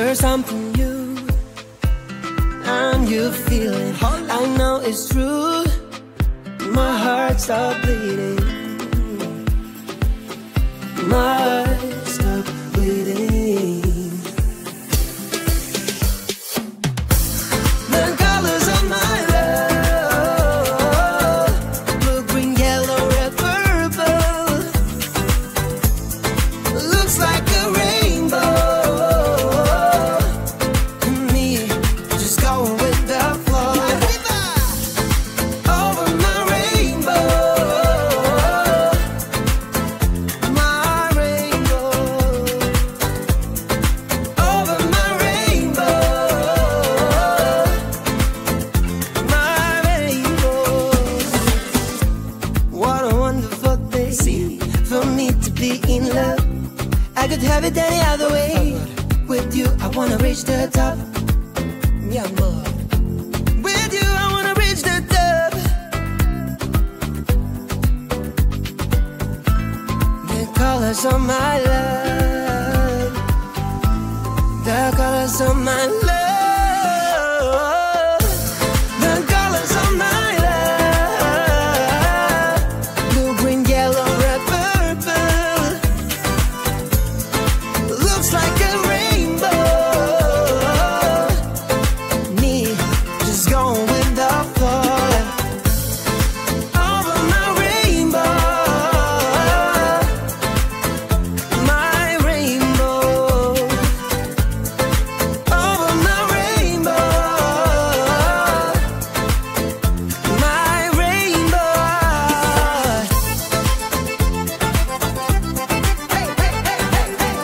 There's something new, and you feel it. I know it's true. My heart stopped bleeding. My heart stopped bleeding. The colors of my love, blue, green, yellow, red, purple. Looks like a rainbow. Me, just going with the flow. Over my rainbow. My rainbow. Over my rainbow. My rainbow. What a wonderful day for me to be in love. I could have it any other way. With you, I wanna reach the top. Yeah, more. With you, I wanna reach the top. The colors of my love. The colors of my love. The colors of my love. Blue, green, yellow, red, purple. Looks like a rainbow. Me, just going with the flow. Over my rainbow. My rainbow. Over my rainbow. My rainbow. Hey, hey, hey, hey, hey.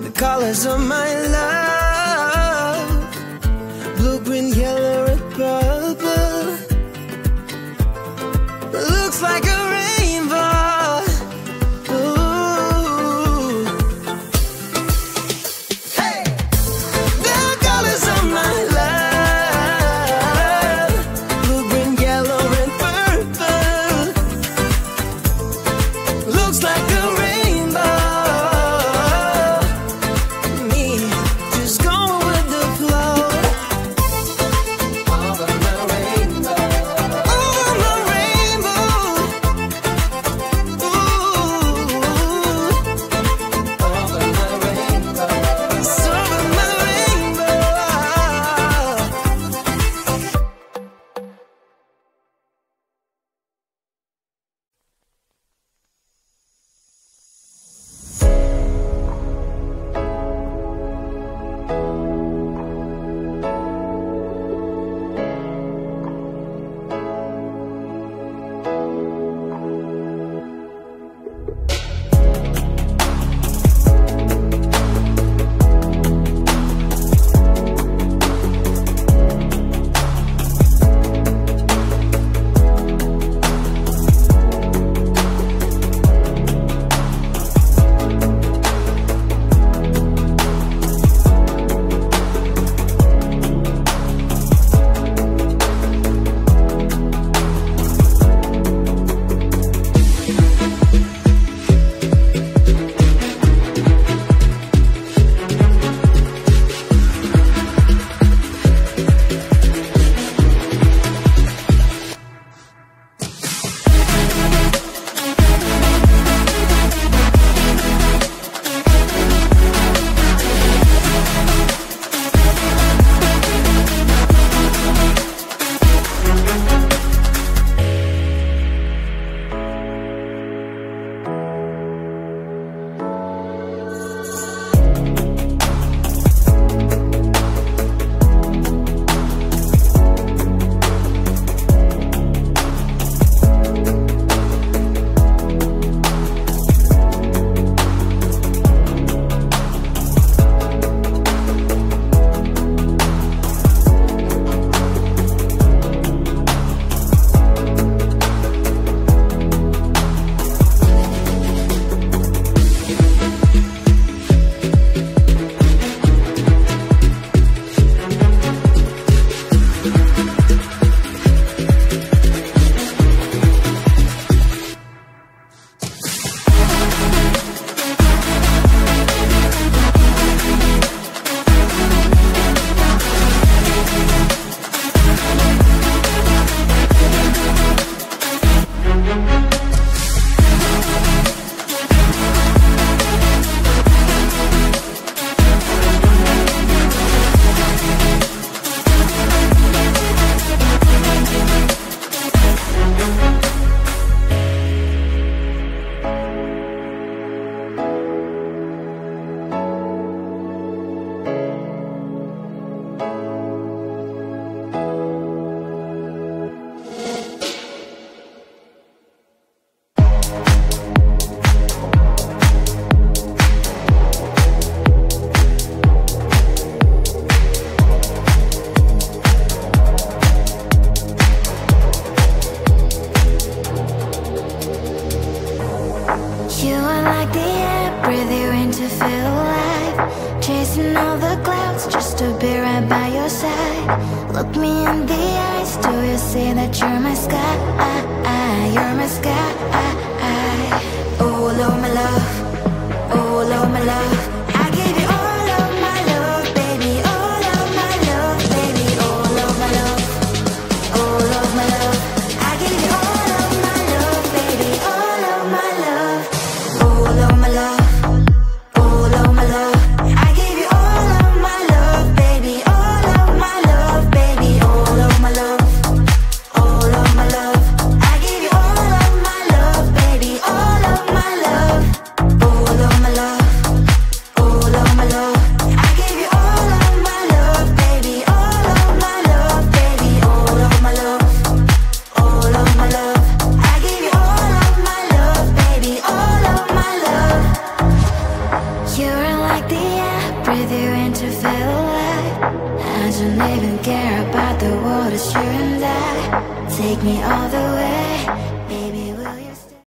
The colors of my love, blue, green, yellow, red, purple. Looks like a rainbow. Ooh. Hey, the colors of my love, blue, green, yellow, red, purple. Looks like a rainbow. Me, just right by your side. Look me in the eyes, do you see that you're my sky? You're my sky. Oh Lord, my love, oh Lord, my love, I give you all of my love, baby, all of my love, baby, all of my love, all of my love, I give you all of my love, baby, all of my love, all of my love, all of my love, I give you all of my love, baby, all of my love, baby, all of my love, all of my love, I give you all of my love, baby, all of my love, all of my love, all of my love, I give you all of my love, baby, all of my love, baby, all of my love, all of my love, I give you all of my love, baby, all of my love. You're like the air, breathe you in to feel alive. I don't even care about the world, it's you and I. Take me all the way,